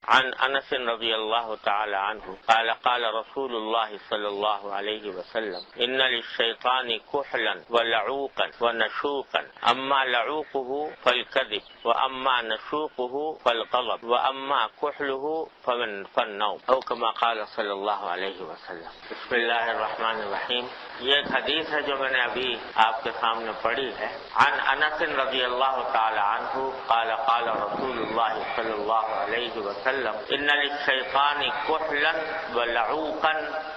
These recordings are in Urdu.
عن انس رضی اللہ تعالی عنہ قال قال رسول اللہ صلی اللہ علیہ وسلم ان للشیطان کحلا ولعوقا ونشوقا اما لعوقه فالكذب واما نشوقه فالغضب واما كحله فالنوم او كما قال صلی اللہ علیہ وسلم۔ بسم اللہ الرحمن الرحیم۔ یہ ایک حدیث ہے جو میں نے ابھی آپ کے سامنے پڑھی ہے۔ عن انس رضی اللہ تعالی عنہ قال قال رسول اللہ صلی اللہ علیہ وسلم ان للشیطان کحلا ولعوقا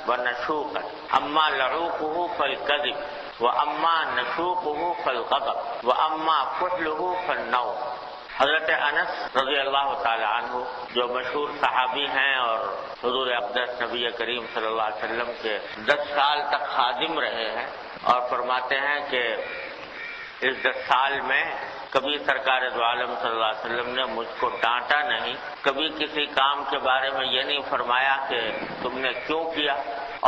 ونشوقا اما لعوقه فالكذب واما نشوقه فالغضب واما كحله فالنوم۔ حضرت انس رضی اللہ تعالی عنہ جو مشہور صحابی ہیں اور حضور اقدس نبی کریم صلی اللہ علیہ وسلم کے 10 سال تک خادم رہے ہیں، اور فرماتے ہیں کہ اس 10 سال میں کبھی سرکار دو عالم صلی اللہ علیہ وسلم نے مجھ کو ڈانٹا نہیں، کبھی کسی کام کے بارے میں یہ نہیں فرمایا کہ تم نے کیوں کیا،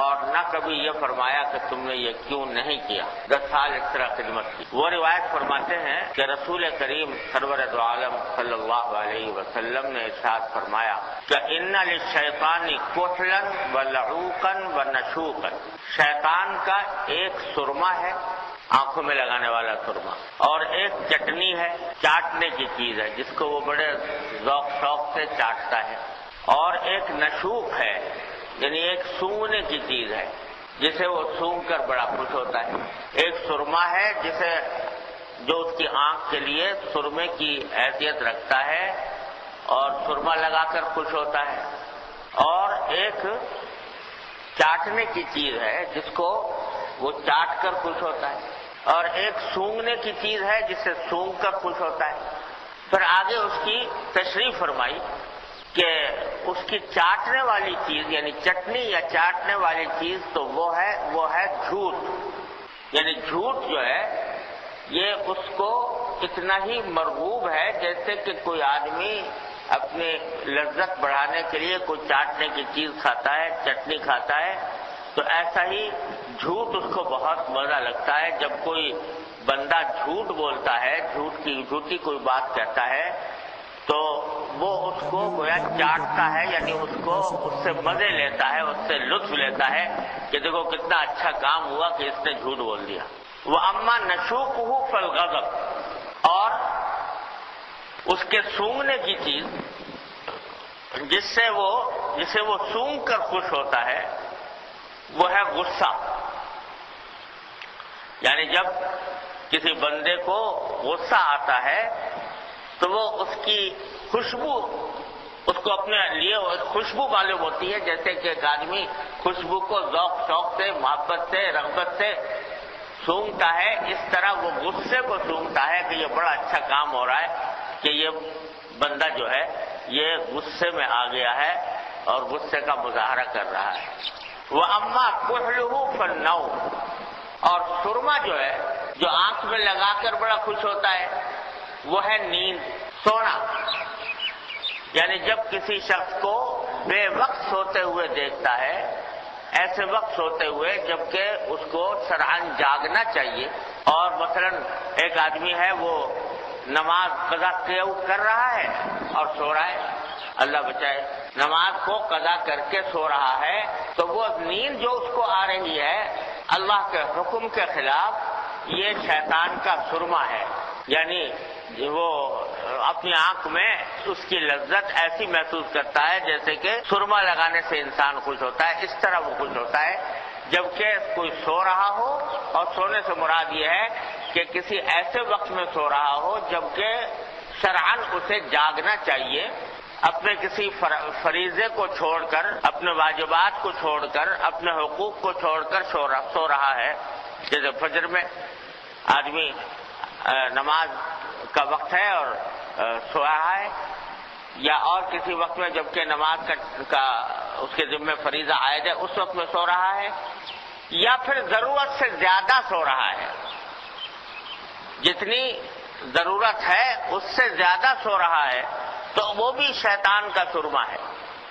اور نہ کبھی یہ فرمایا کہ تم نے یہ کیوں نہیں کیا۔ 10 سال اس طرح خدمت کی۔ وہ روایت فرماتے ہیں کہ رسول کریم سرور دو عالم صلی اللہ علیہ وسلم نے ارشاد فرمایا کہ ان للشیطان کحلا ولعوقا ونشوقا، شیطان کا ایک سرما ہے، آنکھوں میں لگانے والا سرما، اور ایک چٹنی ہے، چاٹنے کی چیز ہے جس کو وہ بڑے ذوق شوق سے چاٹتا ہے، اور ایک نشوق ہے یعنی ایک سونگنے کی چیز ہے جسے وہ سونگ کر بڑا خوش ہوتا ہے، ایک سرما ہے جسے جو اس کی آنکھ کے لیے سرمے کی حیثیت رکھتا ہے اور سرما لگا کر خوش ہوتا ہے، اور ایک چاٹنے کی چیز ہے جس کو وہ چاٹ کر خوش ہوتا ہے، اور ایک سونگنے کی چیز ہے جسے سونگ کر خوش ہوتا ہے۔ پھر آگے اس کی تشریح فرمائی کہ اس کی چاٹنے والی چیز یعنی چٹنی یا چاٹنے والی چیز تو وہ ہے جھوٹ، یعنی جھوٹ جو ہے یہ اس کو اتنا ہی مرغوب ہے جیسے کہ کوئی آدمی اپنی لذت بڑھانے کے لیے کوئی چاٹنے کی چیز کھاتا ہے، چٹنی کھاتا ہے، تو ایسا ہی جھوٹ اس کو بہت مزہ لگتا ہے۔ جب کوئی بندہ جھوٹ بولتا ہے، جھوٹی کوئی بات کہتا ہے، تو وہ اس کو گویا چاٹتا ہے، یعنی اس سے مزے لیتا ہے، اس سے لطف لیتا ہے کہ دیکھو کتنا اچھا کام ہوا کہ اس نے جھوٹ بول دیا۔ وَأَمَّا نَشُوقُهُ فَالْغَضَبُ، اور اس کے سونگنے کی چیز جسے وہ سونگ کر خوش ہوتا ہے وہ ہے غصہ، یعنی جب کسی بندے کو غصہ آتا ہے تو وہ اس کی خوشبو اس کو اپنے لیے خوشبو معلوم ہوتی ہے، جیسے کہ ایک آدمی خوشبو کو ذوق شوق سے، محبت سے، رغبت سے سونگتا ہے، اس طرح وہ غصے کو سونگتا ہے کہ یہ بڑا اچھا کام ہو رہا ہے کہ یہ بندہ جو ہے یہ غصے میں آ گیا ہے اور غصے کا مظاہرہ کر رہا ہے۔ وَأَمَّا كُحْلُهُ فَالنَّوْمُ، اور سرما جو ہے جو آنکھ میں لگا کر بڑا خوش ہوتا ہے وہ ہے نیند، سونا، یعنی جب کسی شخص کو بے وقت سوتے ہوئے دیکھتا ہے، ایسے وقت سوتے ہوئے جبکہ اس کو شرعاً جاگنا چاہیے، اور مثلا ایک آدمی ہے وہ نماز قضا کر رہا ہے اور سو رہا ہے، اللہ بچائے، نماز کو قضا کر کے سو رہا ہے، تو وہ نیند جو اس کو آ رہی ہے اللہ کے حکم کے خلاف، یہ شیطان کا سرما ہے، یعنی وہ اپنی آنکھ میں اس کی لذت ایسی محسوس کرتا ہے جیسے کہ سرما لگانے سے انسان خوش ہوتا ہے، اس طرح وہ خوش ہوتا ہے جبکہ کوئی سو رہا ہو، اور سونے سے مراد یہ ہے کہ کسی ایسے وقت میں سو رہا ہو جبکہ شرعاً اسے جاگنا چاہیے، اپنے کسی فریضے کو چھوڑ کر، اپنے واجبات کو چھوڑ کر، اپنے حقوق کو چھوڑ کر سو رہا ہے، جیسے فجر میں آدمی نماز کا وقت ہے اور سو رہا ہے، یا اور کسی وقت میں جبکہ نماز کا اس کے ذمہ فریضہ عائد ہے اس وقت میں سو رہا ہے، یا پھر ضرورت سے زیادہ سو رہا ہے، جتنی ضرورت ہے اس سے زیادہ سو رہا ہے، تو وہ بھی شیطان کا سرما ہے۔